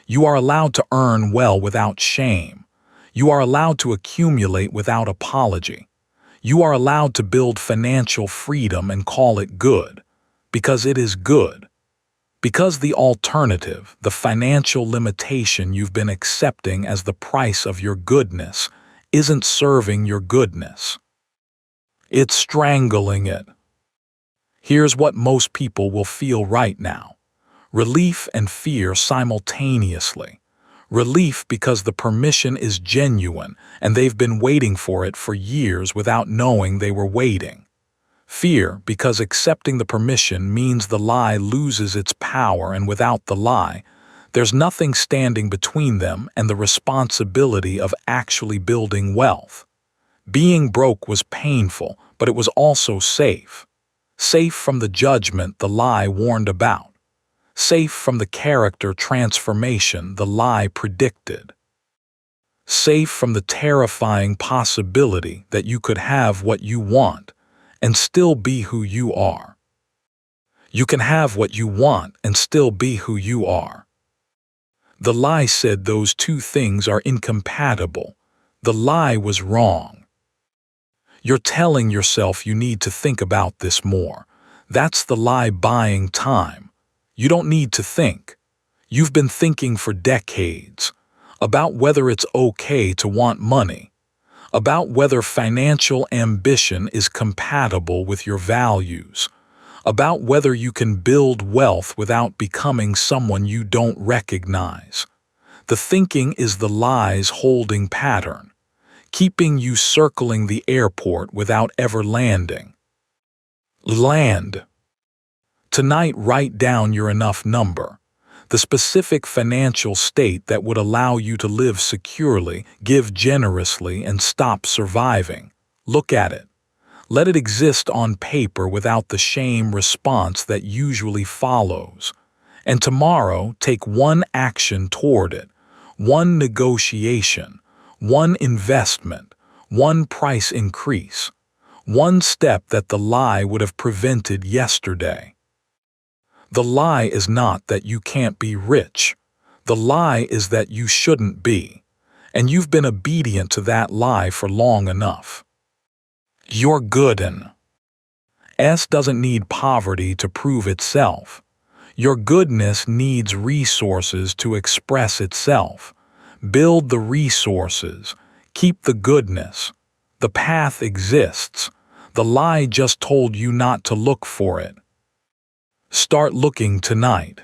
You are allowed to earn well without shame. You are allowed to accumulate without apology. You are allowed to build financial freedom and call it good, because it is good. Because the alternative, the financial limitation you've been accepting as the price of your goodness, isn't serving your goodness. It's strangling it. Here's what most people will feel right now. Relief and fear simultaneously. Relief because the permission is genuine and they've been waiting for it for years without knowing they were waiting. Fear, because accepting the permission means the lie loses its power, and without the lie, there's nothing standing between them and the responsibility of actually building wealth. Being broke was painful, but it was also safe. Safe from the judgment the lie warned about. Safe from the character transformation the lie predicted. Safe from the terrifying possibility that you could have what you want and still be who you are. You can have what you want and still be who you are. The lie said those two things are incompatible. The lie was wrong. You're telling yourself you need to think about this more. That's the lie buying time. You don't need to think. You've been thinking for decades about whether it's okay to want money, about whether financial ambition is compatible with your values, about whether you can build wealth without becoming someone you don't recognize. The thinking is the lie's holding pattern, keeping you circling the airport without ever landing. Land. Tonight, write down your enough number, the specific financial state that would allow you to live securely, give generously, and stop surviving. Look at it. Let it exist on paper without the shame response that usually follows. And tomorrow, take one action toward it, one negotiation, one investment, one price increase, one step that the lie would have prevented yesterday. The lie is not that you can't be rich. The lie is that you shouldn't be, and you've been obedient to that lie for long enough. You're good and doesn't need poverty to prove itself. Your goodness needs resources to express itself. Build the resources. Keep the goodness. The path exists. The lie just told you not to look for it. Start looking tonight.